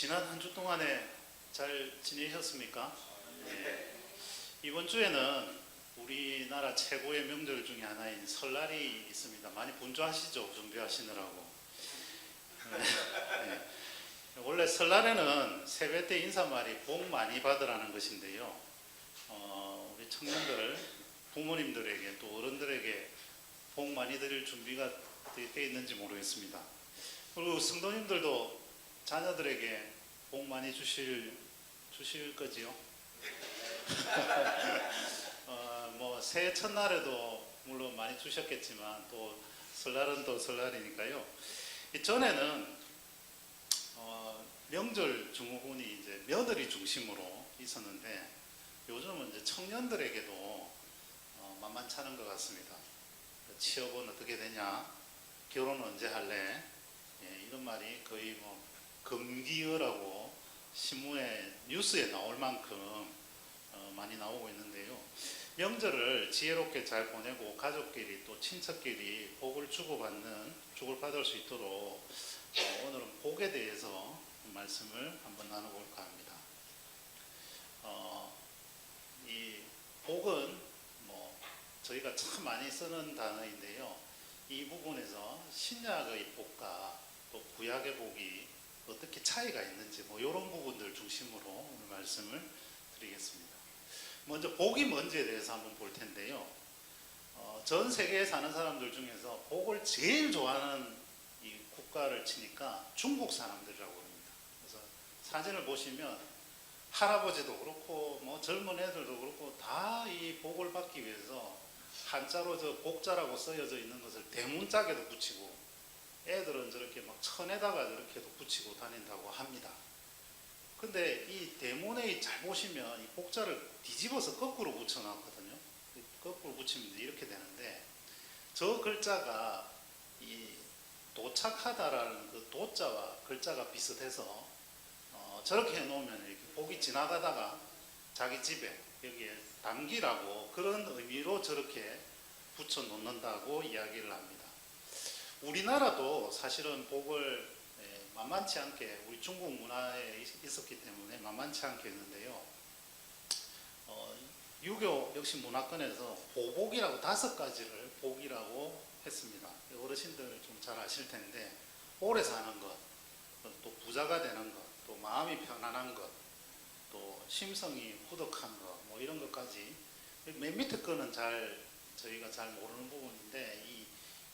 지난 한 주 동안에 잘 지내셨습니까? 네. 이번 주에는 우리나라 최고의 명절 중에 하나인 설날이 있습니다. 많이 분주하시죠? 준비하시느라고. 네. 원래 설날에는 세배 때 인사말이 복 많이 받으라는 것인데요. 우리 청년들, 부모님들에게 또 어른들에게 복 많이 드릴 준비가 되어 있는지 모르겠습니다. 그리고 성도님들도 자녀들에게 복 많이 주실 거지요? 뭐 새해 첫날에도 물론 많이 주셨겠지만 또 설날은 또 설날이니까요. 전에는 명절 증후군이 이제 며느리 중심으로 있었는데 요즘은 이제 청년들에게도 만만찮은 것 같습니다. 취업은 어떻게 되냐? 결혼 언제 할래? 예, 이런 말이 거의 뭐 금기어라고 신문에 뉴스에 나올 만큼 많이 나오고 있는데요. 명절을 지혜롭게 잘 보내고 가족끼리 또 친척끼리 복을 주고받을 수 있도록 오늘은 복에 대해서 말씀을 한번 나눠볼까 합니다. 이 복은 뭐 저희가 참 많이 쓰는 단어인데요. 이 부분에서 신약의 복과 또 구약의 복이 어떻게 차이가 있는지 뭐 이런 부분들 중심으로 오늘 말씀을 드리겠습니다. 먼저 복이 뭔지에 대해서 한번 볼 텐데요. 전 세계에 사는 사람들 중에서 복을 제일 좋아하는 이 국가를 치니까 중국 사람들이라고 합니다. 그래서 사진을 보시면 할아버지도 그렇고 뭐 젊은 애들도 그렇고 다 이 복을 받기 위해서 한자로 저 복자라고 쓰여져 있는 것을 대문짝에도 붙이고 애들은 저렇게 막 천에다가 저렇게도 붙이고 다닌다고 합니다. 근데 이 대문에 잘 보시면 이 복자를 뒤집어서 거꾸로 붙여놨거든요. 거꾸로 붙이면 이렇게 되는데 저 글자가 이 도착하다라는 그 도자와 글자가 비슷해서 저렇게 해놓으면 이렇게 복이 지나가다가 자기 집에 여기에 담기라고 그런 의미로 저렇게 붙여 놓는다고 이야기를 합니다. 우리나라도 사실은 복을 만만치 않게 우리 중국 문화에 있었기 때문에 만만치 않게 했는데요. 유교 역시 문화권에서 보복이라고 5가지를 복이라고 했습니다. 어르신들 좀 잘 아실 텐데 오래 사는 것, 또 부자가 되는 것, 또 마음이 편안한 것, 또 심성이 후덕한 것, 뭐 이런 것까지 맨 밑에 거는 저희가 잘 모르는 부분인데 이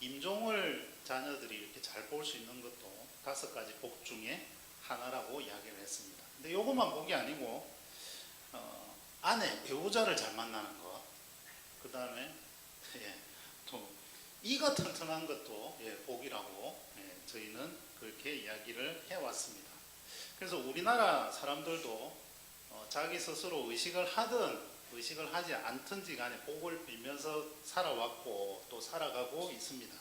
임종을 자녀들이 이렇게 잘 볼 수 있는 것도 5가지 복 중에 하나라고 이야기를 했습니다. 근데 요것만 복이 아니고 아내, 배우자를 잘 만나는 것, 그 다음에 또 이가 튼튼한 것도 복이라고 저희는 그렇게 이야기를 해왔습니다. 그래서 우리나라 사람들도 자기 스스로 의식을 하든 의식을 하지 않든지 간에 복을 빌면서 살아왔고 또 살아가고 있습니다.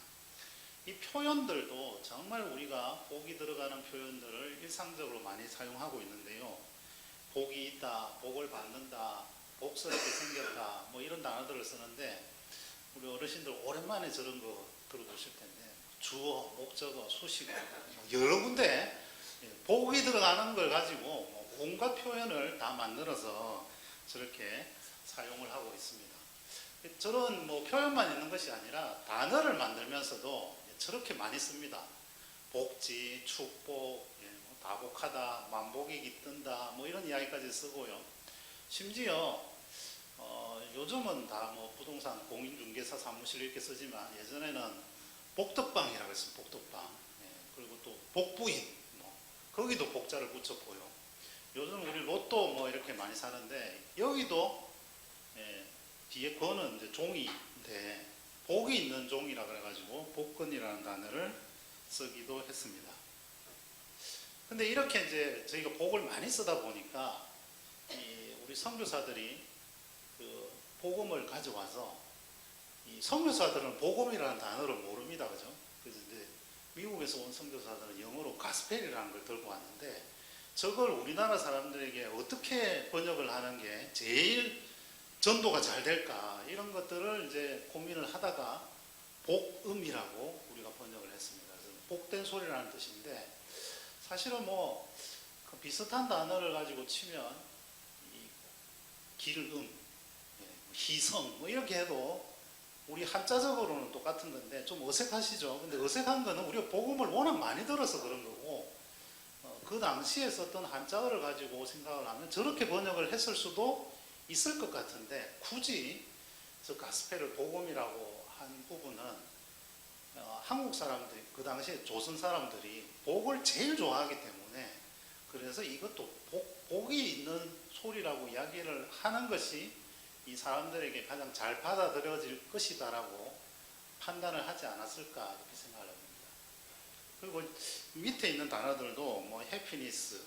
이 표현들도 정말 우리가 복이 들어가는 표현들을 일상적으로 많이 사용하고 있는데요. 복이 있다, 복을 받는다, 복스럽게 생겼다, 뭐 이런 단어들을 쓰는데 우리 어르신들 오랜만에 저런 거 들어보실 텐데 주어, 목적어, 수식어 여러 군데 복이 들어가는 걸 가지고 온갖 표현을 다 만들어서 저렇게 사용을 하고 있습니다. 저런 뭐 표현만 있는 것이 아니라 단어를 만들면서도 저렇게 많이 씁니다. 복지, 축복, 다복하다, 만복이 깃든다, 뭐 이런 이야기까지 쓰고요. 심지어 요즘은 다 뭐 부동산 공인중개사 사무실 이렇게 쓰지만 예전에는 복덕방이라고 했어요. 복덕방. 그리고 또 복부인, 거기도 복자를 붙였고요. 요즘 우리 로또 뭐 이렇게 많이 사는데 여기도 뒤에 거는 이제 종이인데 복이 있는 종이라 그래가지고 복근이라는 단어를 쓰기도 했습니다. 근데 이렇게 이제 저희가 복을 많이 쓰다 보니까 우리 선교사들이 그 복음을 가져와서 이 선교사들은 복음이라는 단어를 모릅니다, 그죠? 그래서 이제 미국에서 온 선교사들은 영어로 가스펠이라는 걸 들고 왔는데 저걸 우리나라 사람들에게 어떻게 번역을 하는 게 제일 전도가 잘 될까 이런 것들을 이제 고민을 하다가 복음이라고 우리가 번역을 했습니다. 그래서 복된 소리라는 뜻인데 사실은 뭐 그 비슷한 단어를 가지고 치면 이 기름, 희성 뭐 이렇게 해도 우리 한자적으로는 똑같은 건데 좀 어색하시죠? 근데 어색한 거는 우리가 복음을 워낙 많이 들어서 그런 거고 그 당시에 썼던 한자어를 가지고 생각을 하면 저렇게 번역을 했을 수도 있을 것 같은데 굳이 저 가스펠을 복음이라고 한 부분은 한국 사람들이 그 당시에 조선 사람들이 복을 제일 좋아하기 때문에 그래서 이것도 복이 있는 소리라고 이야기를 하는 것이 이 사람들에게 가장 잘 받아들여질 것이다라고 판단을 하지 않았을까 이렇게 생각을 합니다. 그리고 밑에 있는 단어들도 뭐 해피니스,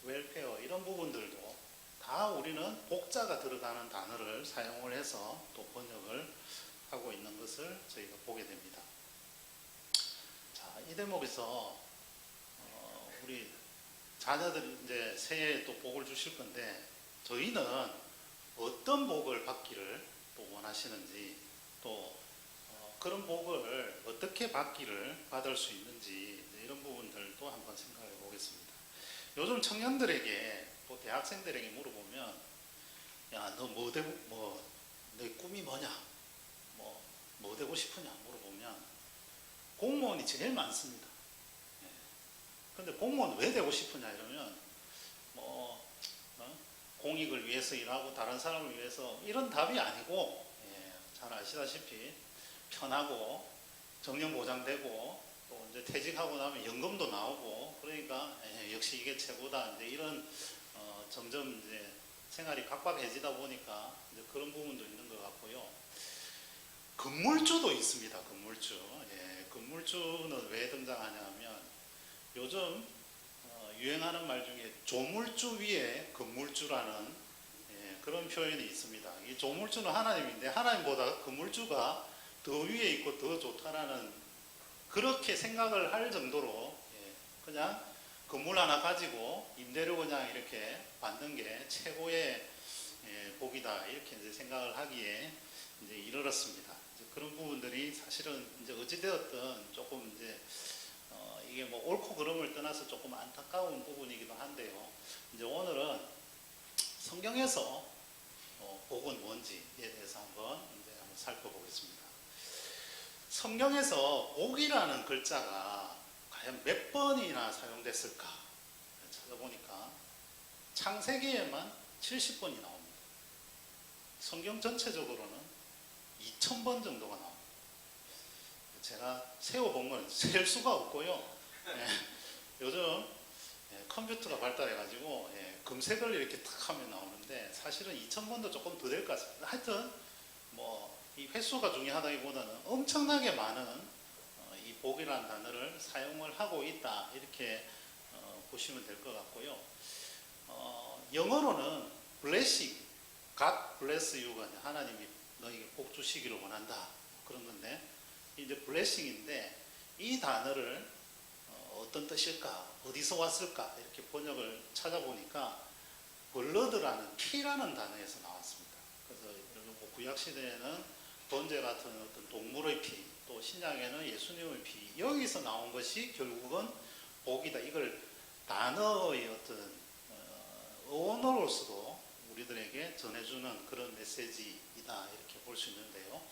웰페어 이런 부분들도 다 우리는 복자가 들어가는 단어를 사용을 해서 또 번역을 하고 있는 것을 저희가 보게 됩니다. 자, 이 대목에서 우리 자녀들이 이제 새해에 또 복을 주실 건데 저희는 어떤 복을 받기를 또 원하시는지 또 그런 복을 어떻게 받을 수 있는지 이런 부분들도 한번 생각해 보겠습니다. 요즘 청년들에게 또 대학생들에게 물어보면 야, 너 내 꿈이 뭐냐? 뭐 되고 싶으냐? 물어보면 공무원이 제일 많습니다. 근데 공무원 왜 되고 싶으냐 이러면 공익을 위해서 일하고 다른 사람을 위해서 이런 답이 아니고 잘 아시다시피 편하고 정년 보장되고 또 이제 퇴직하고 나면 연금도 나오고 그러니까 역시 이게 최고다 이제 이런 점점 이제 생활이 각박해지다 보니까 이제 그런 부분도 있는 것 같고요. 건물주도 있습니다. 건물주. 건물주는 왜 등장하냐면 요즘 유행하는 말 중에 조물주 위에 건물주라는 그런 표현이 있습니다. 이 조물주는 하나님인데 하나님보다 건물주가 더 위에 있고 더 좋다라는 그렇게 생각을 할 정도로 그냥 건물 하나 가지고 임대료 그냥 이렇게 받는 게 최고의 복이다 이렇게 이제 생각을 하기에 이제 이르렀습니다. 이제 그런 부분들이 사실은 이제 어찌되었든 조금 이제 이게 뭐 옳고 그름을 떠나서 조금 안타까운 부분이기도 한데요. 이제 오늘은 성경에서 복은 뭔지에 대해서 한번 살펴보겠습니다. 성경에서 복이라는 글자가 과연 몇 번이나 사용됐을까 찾아보니까 창세기에만 70번이 나옵니다. 성경 전체적으로는 2000번 정도가 나옵니다. 제가 세어본 건 셀 수가 없고요. 요즘 컴퓨터가 발달해가지고 검색을 이렇게 탁 하면 나오는데 사실은 2000번도 조금 더 될 것 같습니다. 하여튼 이 횟수가 중요하다기보다는 엄청나게 많은 이 복이라는 단어를 사용을 하고 있다 이렇게 보시면 될 것 같고요. 영어로는 blessing, God bless you가 하나님이 너에게 복 주시기를 원한다 그런 건데 이제 blessing인데 이 단어를 어떤 뜻일까 어디서 왔을까 이렇게 번역을 찾아보니까 블러드라는 피라는 단어에서 나왔습니다. 그래서 구약 시대에는 번제 같은 어떤 동물의 피, 또 신약에는 예수님의 피 여기서 나온 것이 결국은 복이다. 이걸 단어의 어떤 언어로서도 우리들에게 전해주는 그런 메시지이다 이렇게 볼 수 있는데요.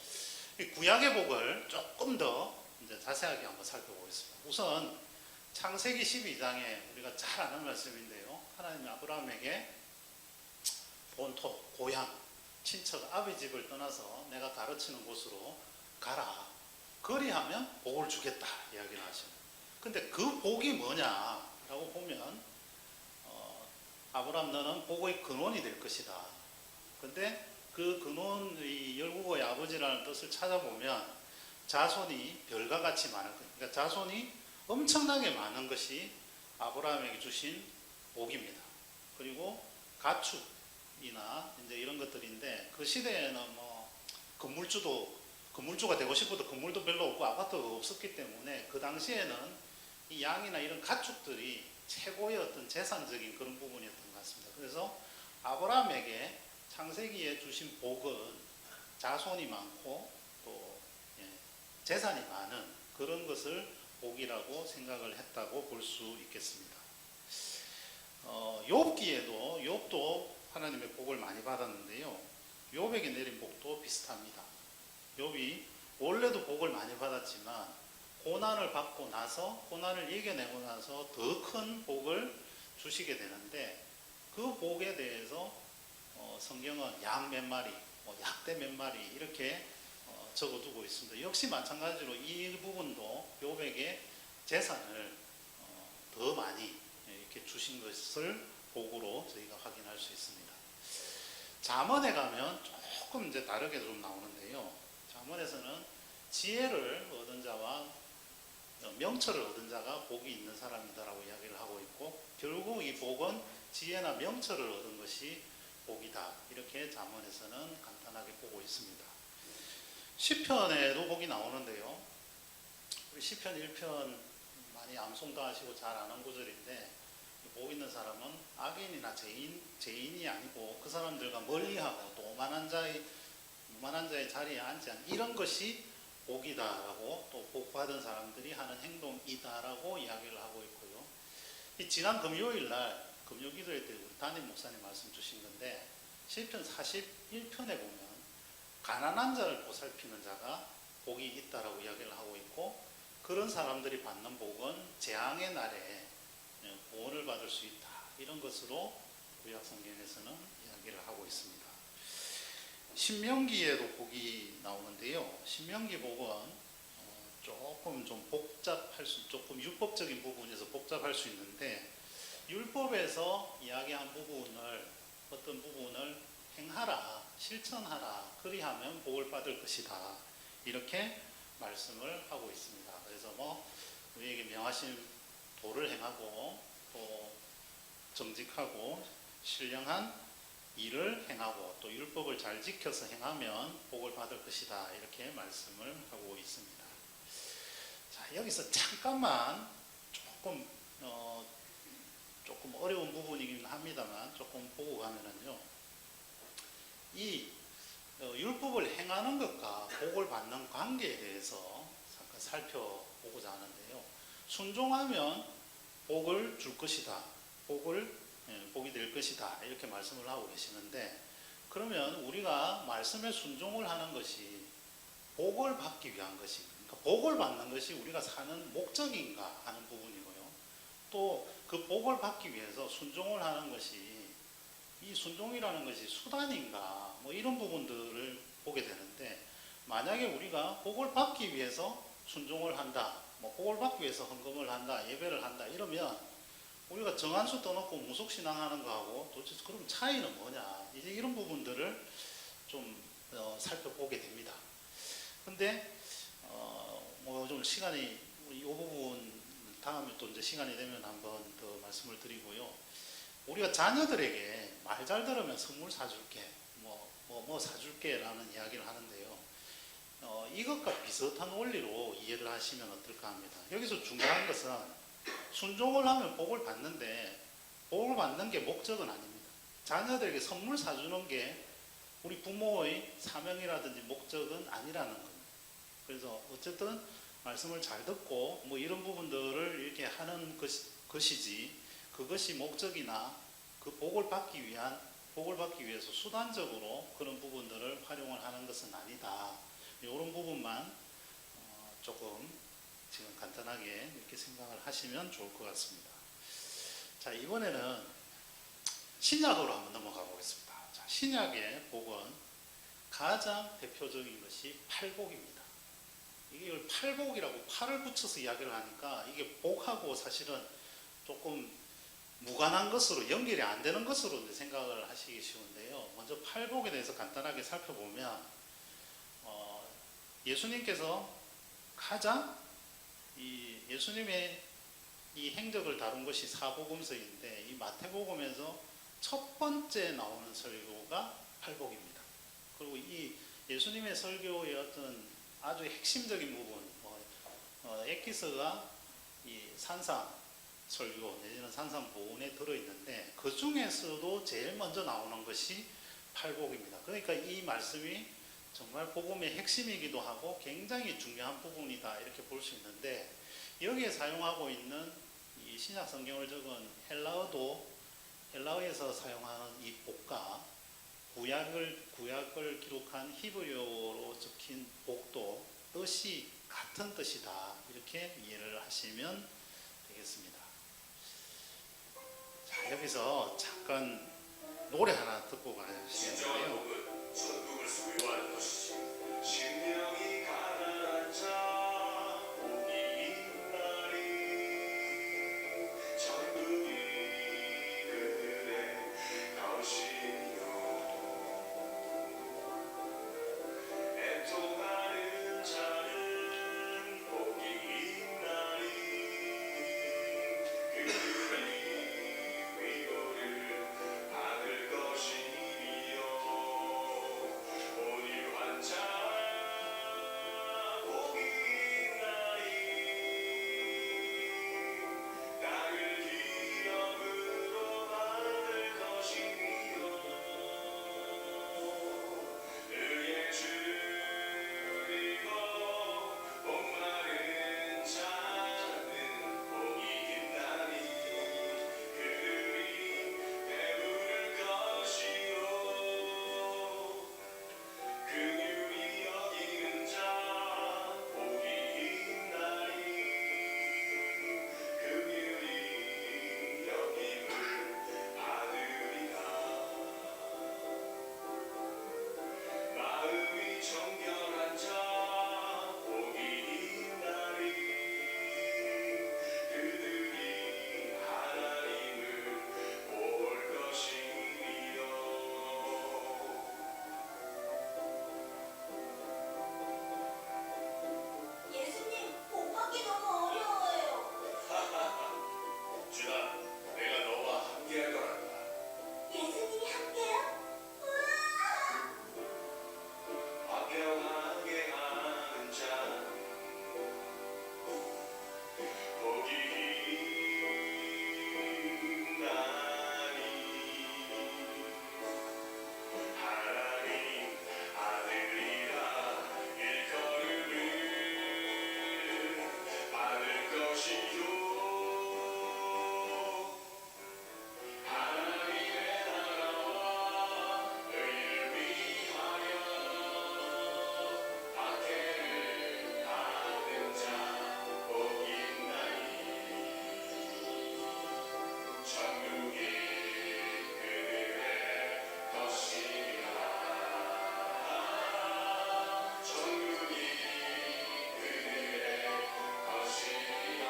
이 구약의 복을 조금 더 이제 자세하게 한번 살펴보겠습니다. 우선 창세기 12장에 우리가 잘 아는 말씀인데요. 하나님이 아브라함에게 본토, 고향, 친척, 아비 집을 떠나서 내가 가르치는 곳으로 가라. 그리하면 복을 주겠다 이야기를 하십니다. 근데 그 복이 뭐냐라고 보면 아브라함 너는 복의 근원이 될 것이다. 근데 그 근원의 열국의 아버지라는 뜻을 찾아보면 자손이 별과 같이 많을 거예요. 그러니까 자손이 엄청나게 많은 것이 아브라함에게 주신 복입니다. 그리고 가축이나 이제 이런 것들인데 그 시대에는 건물주가 되고 싶어도 건물도 별로 없고 아파트가 없었기 때문에 그 당시에는 이 양이나 이런 가축들이 최고의 어떤 재산적인 그런 부분이었던 것 같습니다. 그래서 아브라함에게 창세기에 주신 복은 자손이 많고 또 재산이 많은 그런 것을 복이라고 생각을 했다고 볼 수 있겠습니다. 욥기에도 욥도 하나님의 복을 많이 받았는데요. 욥에게 내린 복도 비슷합니다. 욥이 원래도 복을 많이 받았지만 고난을 받고 나서 고난을 이겨내고 나서 더 큰 복을 주시게 되는데 그 복에 대해서 성경은 양 몇 마리, 약대 몇 마리 이렇게 적어두고 있습니다. 역시 마찬가지로 이 부분도 욥에게 재산을 더 많이 이렇게 주신 것을 복으로 저희가 확인할 수 있습니다. 잠언에 가면 조금 이제 다르게 좀 나오는데요. 잠언에서는 지혜를 얻은 자와 명철을 얻은 자가 복이 있는 사람이다라고 이야기를 하고 있고, 결국 이 복은 지혜나 명철을 얻은 것이 복이다, 이렇게 잠언에서는 간단하게 보고 있습니다. 시편에도 복이 나오는데요. 우리 시편 1편 많이 암송도 하시고 잘 아는 구절인데, 복 있는 사람은 악인이나 죄인이 아니고 그 사람들과 멀리하고 또 오만한 자의 자리에 앉지 않는 이런 것이 복이다라고, 또 복받은 사람들이 하는 행동이다라고 이야기를 하고 있고요. 지난 금요일 날 금요 기도회 때 우리 담임 목사님 말씀 주신 건데, 시편 41편에 보면 가난한 자를 보살피는 자가 복이 있다라고 이야기를 하고 있고, 그런 사람들이 받는 복은 재앙의 날에 구원을 받을 수 있다, 이런 것으로 구약 성경에서는 이야기를 하고 있습니다. 신명기에도 복이 나오는데요. 신명기 복은 조금 좀 조금 율법적인 부분에서 복잡할 수 있는데, 율법에서 이야기한 어떤 부분을 행하라, 실천하라, 그리하면 복을 받을 것이다, 이렇게 말씀을 하고 있습니다. 그래서 우리에게 명하신 도를 행하고 또 정직하고 신령한 일을 행하고 또 율법을 잘 지켜서 행하면 복을 받을 것이다, 이렇게 말씀을 하고 있습니다. 자, 여기서 잠깐만 조금 어려운 부분이긴 합니다만 조금 보고 가면은요, 이 율법을 행하는 것과 복을 받는 관계에 대해서 잠깐 살펴보고자 하는데요. 순종하면 복을 줄 것이다, 복이 될 것이다, 이렇게 말씀을 하고 계시는데, 그러면 우리가 말씀에 순종을 하는 것이 복을 받기 위한 것이, 그러니까 복을 받는 것이 우리가 사는 목적인가 하는 부분이고요. 또 그 복을 받기 위해서 순종을 하는 것이, 이 순종이라는 것이 수단인가, 이런 부분들을 보게 되는데, 만약에 우리가 복을 받기 위해서 순종을 한다, 복을 받기 위해서 헌금을 한다, 예배를 한다, 이러면 우리가 정한수 떠놓고 무속신앙하는 거하고 도대체 그럼 차이는 뭐냐, 이제 이런 부분들을 좀 살펴보게 됩니다. 근데 좀 시간이, 이 부분 다음에 또 이제 시간이 되면 한번 더 말씀을 드리고요. 우리가 자녀들에게 말 잘 들으면 선물 사줄게, 사줄게 라는 이야기를 하는데요. 이것과 비슷한 원리로 이해를 하시면 어떨까 합니다. 여기서 중요한 것은 순종을 하면 복을 받는데, 복을 받는 게 목적은 아닙니다. 자녀들에게 선물 사주는 게 우리 부모의 사명이라든지 목적은 아니라는 겁니다. 그래서 어쨌든 말씀을 잘 듣고 이런 부분들을 이렇게 하는 것이지, 그것이 목적이나 그 복을 받기 위해서 수단적으로 그런 부분들을 활용을 하는 것은 아니다, 이런 부분만 조금 지금 간단하게 이렇게 생각을 하시면 좋을 것 같습니다. 자, 이번에는 신약으로 한번 넘어가 보겠습니다. 자, 신약의 복은 가장 대표적인 것이 팔복입니다. 이게 팔복이라고 팔을 붙여서 이야기를 하니까 이게 복하고 사실은 조금 무관한 것으로, 연결이 안 되는 것으로 생각을 하시기 쉬운데요. 먼저 팔복에 대해서 간단하게 살펴보면, 예수님께서 가장 예수님의 이 행적을 다룬 것이 사복음서인데, 이 마태복음에서 첫 번째 나오는 설교가 팔복입니다. 그리고 이 예수님의 설교의 어떤 아주 핵심적인 부분, 엑기스가 이 산상 설교 내지는 산상 보훈에 들어있는데, 그 중에서도 제일 먼저 나오는 것이 팔복입니다. 그러니까 이 말씀이 정말 복음의 핵심이기도 하고 굉장히 중요한 부분이다, 이렇게 볼 수 있는데, 여기에 사용하고 있는 이 신약 성경을 적은 헬라어도 헬라어에서 사용하는 이 복과 구약을 기록한 히브리어로 적힌 복도 뜻이 같은 뜻이다. 이렇게 이해를 하시면 되겠습니다. 자, 여기서 잠깐 노래 하나 듣고 가시겠는데요. 천국을 소유하는 것이지. 신령이 가난한 자 복이 있나니 천국이 그들의 것이요. 애통하는 자는 복이 있나니 그들이 위로를 받을 것이요. 온유한 자 복이 있나니 땅을 기업으로 받을 것이요. 의에 줄이고 목마른 자는 복이 있나니 그들이 배부를 것이요. 긍휼히 여기는 자 복이 있나니 긍휼히 여김을 받으리라. 마음이 정결한 자 복이 있나니 그들이 하나님을 볼 것이요. 예수님, 복 받기 너무 어려워요. 주나, 내가 너와 함께할 거란다. 예수님이 함께요? 우와! 화평하게 하는 자 복이 있나니 하나님 아들이라 일컬음을 받을 것이요. 하나님의 나라와 의를 위하여 박해를 받은 자 복이 있나니 천국이 그들의 것이라. 천국이 그들의 것이라.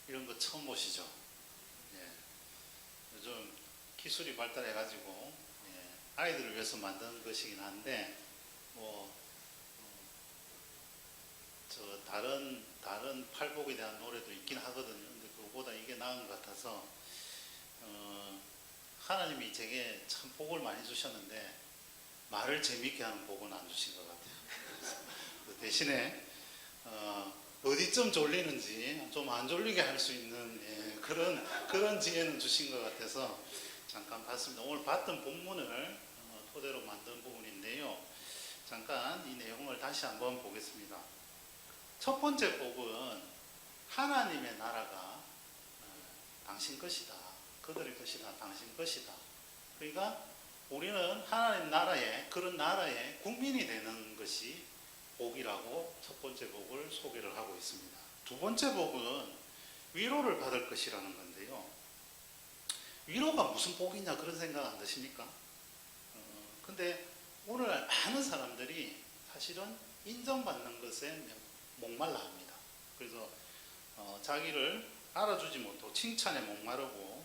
이런 거 처음 보시죠? 예. 요즘 기술이 발달해가지고 아이들을 위해서 만든 것이긴 한데 뭐 저 다른 팔복에 대한 노래도 있긴 하거든요. 근데 그거보다 이게 나은 것 같아서 하나님이 제게 참 복을 많이 주셨는데 말을 재밌게 하는 복은 안 주신 것 같아요. 그 대신에 어디쯤 졸리는지 좀 안 졸리게 할 수 있는 그런 지혜는 주신 것 같아서 잠깐 봤습니다. 오늘 봤던 본문을 토대로 만든 부분인데요. 잠깐 이 내용을 다시 한번 보겠습니다. 첫 번째 복은 하나님의 나라가 당신 것이다. 그들의 것이다. 당신 것이다. 그러니까 우리는 하나님 나라의 그런 나라의 국민이 되는 것이 복이라고 첫 번째 복을 소개를 하고 있습니다. 두 번째 복은 위로를 받을 것이라는 건데요. 위로가 무슨 복이냐 그런 생각 안 드십니까? 근데 오늘날 많은 사람들이 사실은 인정받는 것에 목말라 합니다. 그래서 자기를 알아주지 못하고 칭찬에 목마르고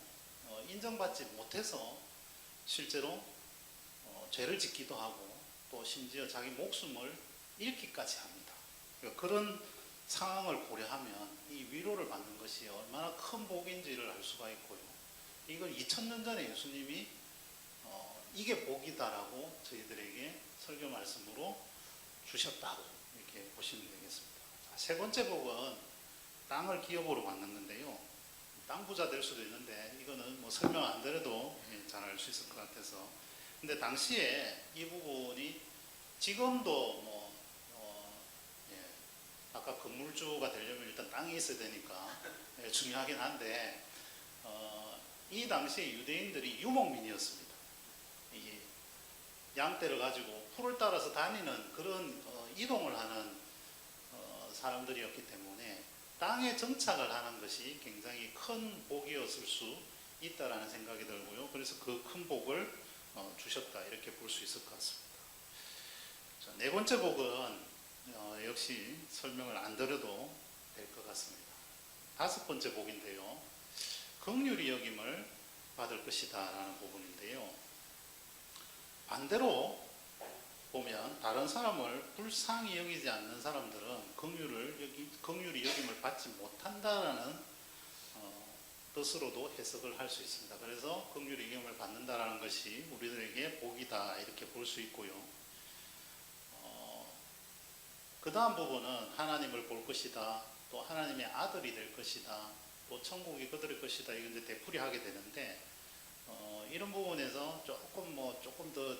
인정받지 못해서 실제로 죄를 짓기도 하고 또 심지어 자기 목숨을 잃기까지 합니다. 그러니까 그런 상황을 고려하면 이 위로를 받는 것이 얼마나 큰 복인지를 알 수가 있고요. 이걸 2000년 전에 예수님이 이게 복이다라고 저희들에게 설교 말씀으로 주셨다고 이렇게 보시면 되겠습니다. 자, 세 번째 복은 땅을 기업으로 받는 건데요. 땅 부자 될 수도 있는데 이거는 뭐 설명 안 드려도 잘 알 수 있을 것 같아서. 근데 당시에 이 부분이 지금도 아까 건물주가 되려면 일단 땅이 있어야 되니까 중요하긴 한데 이 당시에 유대인들이 유목민이었습니다. 이 양떼를 가지고 풀을 따라서 다니는 그런 이동을 하는 사람들이었기 때문에 땅에 정착을 하는 것이 굉장히 큰 복이었을 수 있다라는 생각이 들고요. 그래서 그 큰 복을 주셨다 이렇게 볼 수 있을 것 같습니다. 자, 네 번째 복은 역시 설명을 안 드려도 될 것 같습니다. 다섯 번째 복인데요. 긍휼히 여김을 받을 것이다 라는 부분인데요. 반대로 보면 다른 사람을 불쌍히 여기지 않는 사람들은 긍휼히 여김을 받지 못한다라는 뜻으로도 해석을 할 수 있습니다. 그래서 긍휼히 여김을 받는다라는 것이 우리들에게 복이다 이렇게 볼 수 있고요. 그 다음 부분은 하나님을 볼 것이다, 또 하나님의 아들이 될 것이다, 또 천국이 그들의 것이다. 이건 이제 되풀이 하게 되는데 이런 부분에서 조금 더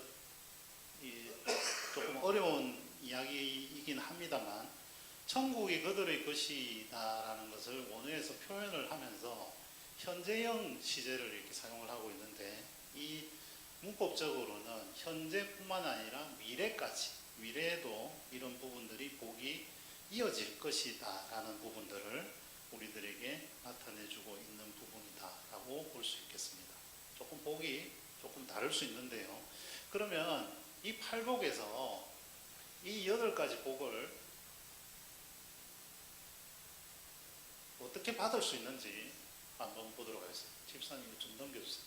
조금 어려운 이야기이긴 합니다만 천국이 그들의 것이다라는 것을 원어에서 표현을 하면서 현재형 시제를 이렇게 사용을 하고 있는데 이 문법적으로는 현재뿐만 아니라 미래에도 이런 부분들이 복이 이어질 것이다 라는 부분들을 우리들에게 나타내주고 있는 부분이다라고 볼 수 있겠습니다. 조금 복이 조금 다를 수 있는데요. 그러면 이 팔복에서 이 8가지 복을 어떻게 받을 수 있는지 한번 보도록 하겠습니다. 집사님 좀 넘겨주세요.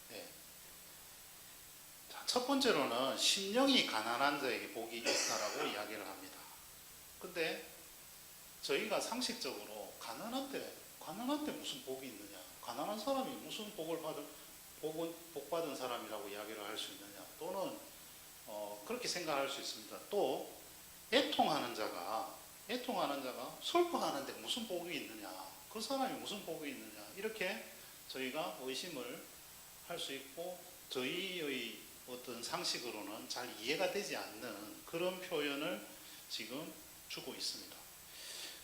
네. 자, 첫 번째로는 심령이 가난한 자에게 복이 있다라고 이야기를 합니다. 근데 저희가 상식적으로 가난한데 무슨 복이 있느냐? 가난한 사람이 무슨 복 받은 사람이라고 이야기를 할 수 있느냐? 또는 그렇게 생각할 수 있습니다. 또 애통하는 자가 슬퍼하는데 무슨 복이 있느냐? 그 사람이 무슨 복이 있느냐? 이렇게 저희가 의심을 할 수 있고 저희의 어떤 상식으로는 잘 이해가 되지 않는 그런 표현을 지금 주고 있습니다.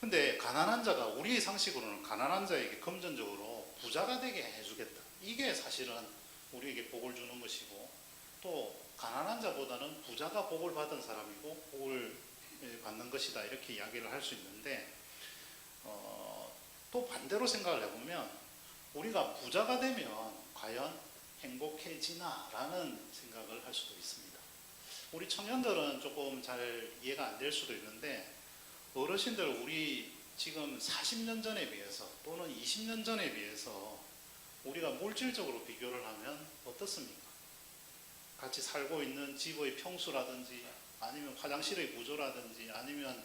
근데 가난한 자가 우리의 상식으로는 가난한 자에게 금전적으로 부자가 되게 해주겠다. 이게 사실은 우리에게 복을 주는 것이고 또 가난한 자보다는 부자가 복을 받은 사람이고 복을 받는 것이다 이렇게 이야기를 할 수 있는데 또 반대로 생각을 해보면 우리가 부자가 되면 과연 행복해지나 라는 생각을 할 수도 있습니다. 우리 청년들은 조금 잘 이해가 안 될 수도 있는데 어르신들 우리 지금 40년 전에 비해서 또는 20년 전에 비해서 우리가 물질적으로 비교를 하면 어떻습니까? 같이 살고 있는 집의 평수라든지 아니면 화장실의 구조라든지 아니면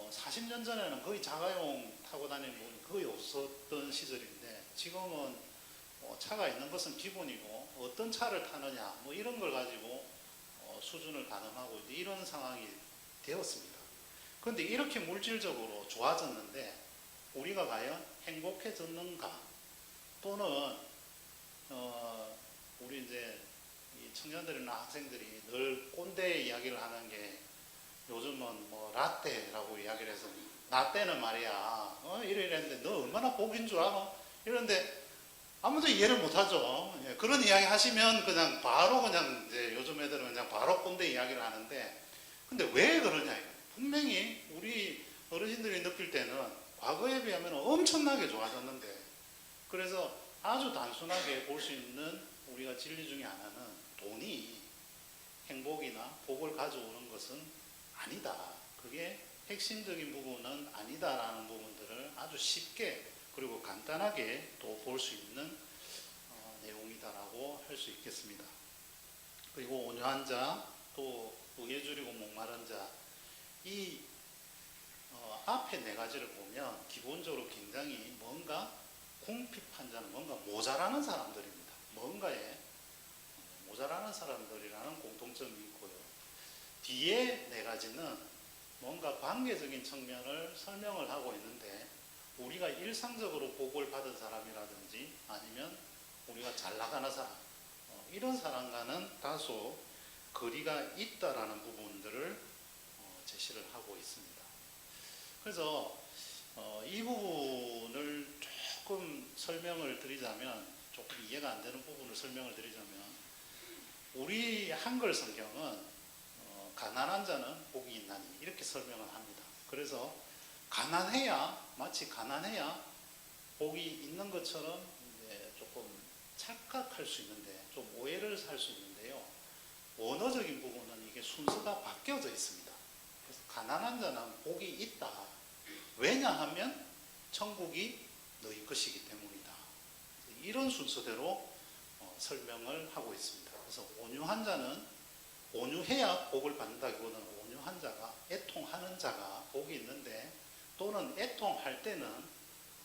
40년 전에는 거의 자가용 타고 다니는 분이 거의 없었던 시절인데 지금은 차가 있는 것은 기본이고 어떤 차를 타느냐 뭐 이런 걸 가지고 수준을 가늠하고 이런 상황이 되었습니다. 그런데 이렇게 물질적으로 좋아졌는데 우리가 과연 행복해졌는가? 또는 우리 이제 이 청년들이나 학생들이 늘 꼰대 이야기를 하는 게 요즘은 뭐 라떼라고 이야기를 해서 나 때는 말이야 이랬는데 너 얼마나 복인 줄 알아? 이런데 아무도 이해를 못하죠. 그런 이야기 하시면 그냥 바로 그냥 이제 요즘 애들은 그냥 바로 꼰대 이야기를 하는데 근데 왜 그러냐 이거. 분명히 우리 어르신들이 느낄 때는 과거에 비하면 엄청나게 좋아졌는데 그래서 아주 단순하게 볼 수 있는 우리가 진리 중에 하나는 돈이 행복이나 복을 가져오는 것은 아니다. 그게 핵심적인 부분은 아니다라는 부분들을 아주 쉽게 그리고 간단하게 또 볼 수 있는 내용이다라고 할 수 있겠습니다. 그리고 온유한 자, 또 의에 줄이고 목마른 자, 이 앞에 네 가지를 보면 기본적으로 굉장히 뭔가 궁핍한 자는 뭔가 모자라는 사람들입니다. 뭔가에 모자라는 사람들이라는 공통점이 있고요. 뒤에 네 가지는 뭔가 관계적인 측면을 설명을 하고 있는데 우리가 일상적으로 복을 받은 사람이라든지 아니면 우리가 잘 나가는 사람, 이런 사람과는 다소 거리가 있다라는 부분들을 제시를 하고 있습니다. 그래서 이 부분을 조금 설명을 드리자면, 조금 이해가 안 되는 부분을 설명을 드리자면, 우리 한글 성경은 가난한 자는 복이 있나니 이렇게 설명을 합니다. 그래서 마치 가난해야 복이 있는 것처럼 이제 조금 착각할 수 있는데, 좀 오해를 살 수 있는데요. 원어적인 부분은 이게 순서가 바뀌어져 있습니다. 그래서 가난한 자는 복이 있다. 왜냐하면 천국이 너희 것이기 때문이다. 이런 순서대로 설명을 하고 있습니다. 그래서 온유한 자는, 온유해야 복을 받는다기보다는 온유한 자가, 애통하는 자가 복이 있는데, 또는 애통할 때는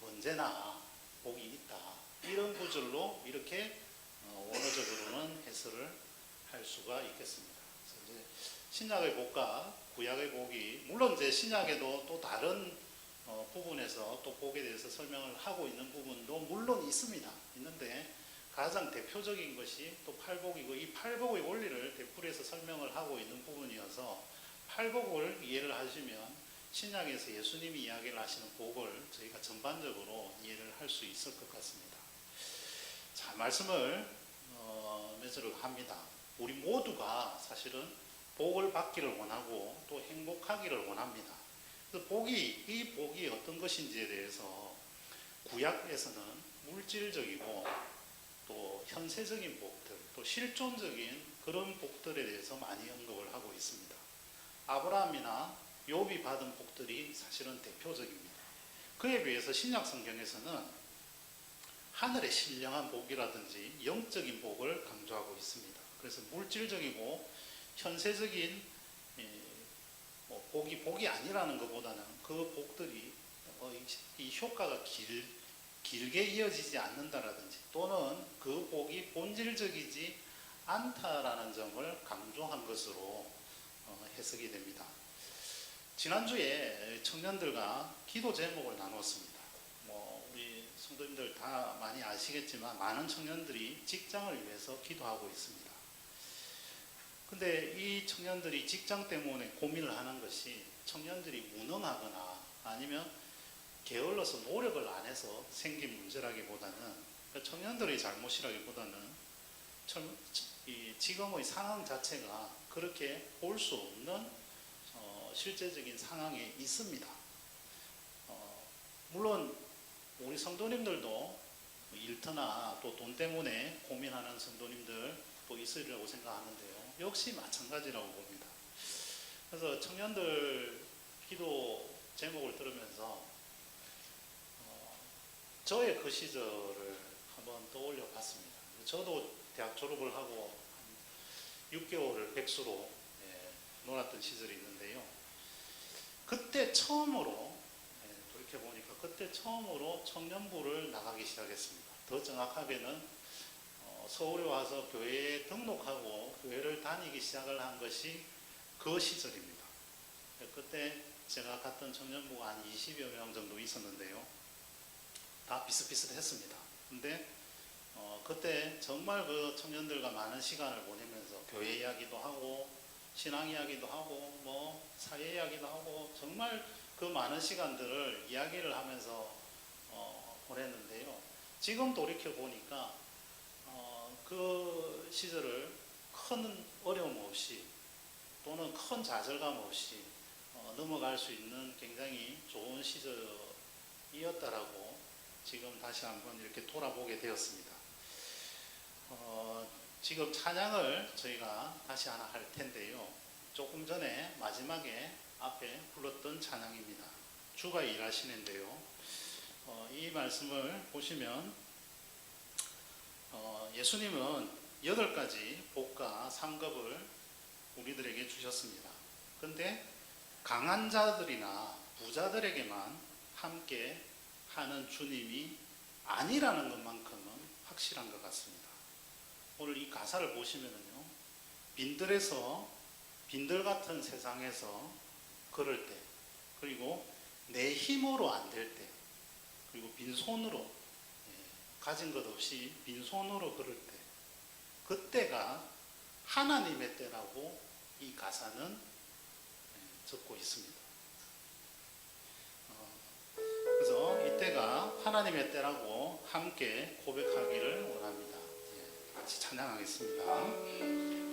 언제나 복이 있다. 이런 구절로 이렇게 원어적으로는 해설을 할 수가 있겠습니다. 그래서 이제 신약의 복과 구약의 복이, 물론 이제 신약에도 또 다른 부분에서 또 복에 대해서 설명을 하고 있는 부분도 물론 있는데, 가장 대표적인 것이 또 팔복이고, 이 팔복의 원리를 되풀이해서 설명을 하고 있는 부분이어서 팔복을 이해를 하시면 신약에서 예수님이 이야기를 하시는 복을 저희가 전반적으로 이해를 할 수 있을 것 같습니다. 자, 말씀을 맺으려고 합니다. 우리 모두가 사실은 복을 받기를 원하고 또 행복하기를 원합니다. 그래서 이 복이 어떤 것인지에 대해서 구약에서는 물질적이고 또 현세적인 복들, 또 실존적인 그런 복들에 대해서 많이 언급을 하고 있습니다. 아브라함이나 욥이 받은 복들이 사실은 대표적입니다. 그에 비해서 신약 성경에서는 하늘의 신령한 복이라든지 영적인 복을 강조하고 있습니다. 그래서 물질적이고 현세적인 복이 아니라는 것보다는 그 복들이 이 효과가 길게 이어지지 않는다라든지, 또는 그 복이 본질적이지 않다라는 점을 강조한 것으로 해석이 됩니다. 지난주에 청년들과 기도 제목을 나눴습니다. 우리 성도님들 다 많이 아시겠지만 많은 청년들이 직장을 위해서 기도하고 있습니다. 근데 이 청년들이 직장 때문에 고민을 하는 것이, 청년들이 무능하거나 아니면 게을러서 노력을 안 해서 생긴 문제라기보다는, 청년들의 잘못이라기보다는 이 지금의 상황 자체가 그렇게 볼 수 없는 실제적인 상황에 있습니다. 물론 우리 성도님들도 일터나 또 돈 때문에 고민하는 성도님들 또 있으리라고 생각하는데요. 역시 마찬가지라고 봅니다. 그래서 청년들 기도 제목을 들으면서 저의 그 시절을 한번 떠올려 봤습니다. 저도 대학 졸업을 하고 6개월을 백수로 놀았던 시절이 있는데요. 그때 처음으로, 돌이켜보니까 그때 처음으로 청년부를 나가기 시작했습니다. 더 정확하게는 서울에 와서 교회에 등록하고 교회를 다니기 시작을 한 것이 그 시절입니다. 그때 제가 갔던 청년부가 한 20여 명 정도 있었는데요. 다 비슷비슷했습니다. 근데 그때 정말 그 청년들과 많은 시간을 보내면서 교회 이야기도 하고 신앙 이야기도 하고 사회 이야기도 하고, 정말 그 많은 시간들을 이야기를 하면서 보냈는데요. 지금 돌이켜 보니까 그 시절을 큰 어려움 없이 또는 큰 좌절감 없이 넘어갈 수 있는 굉장히 좋은 시절이었다라고 지금 다시 한번 이렇게 돌아보게 되었습니다. 지금 찬양을 저희가 다시 하나 할 텐데요. 조금 전에 마지막에 앞에 불렀던 찬양입니다. 주가 일하시는데요. 이 말씀을 보시면 예수님은 8가지 복과 상급을 우리들에게 주셨습니다. 근데 강한 자들이나 부자들에게만 함께 하는 주님이 아니라는 것만큼은 확실한 것 같습니다. 오늘 이 가사를 보시면요, 빈들 같은 세상에서 걸을 때, 그리고 내 힘으로 안 될 때, 그리고 빈손으로 가진 것 없이 빈손으로 걸을 때 그때가 하나님의 때라고 이 가사는 적고 있습니다. 그래서 이때가 하나님의 때라고 함께 고백하기를 원합니다. 같이 찬양하겠습니다.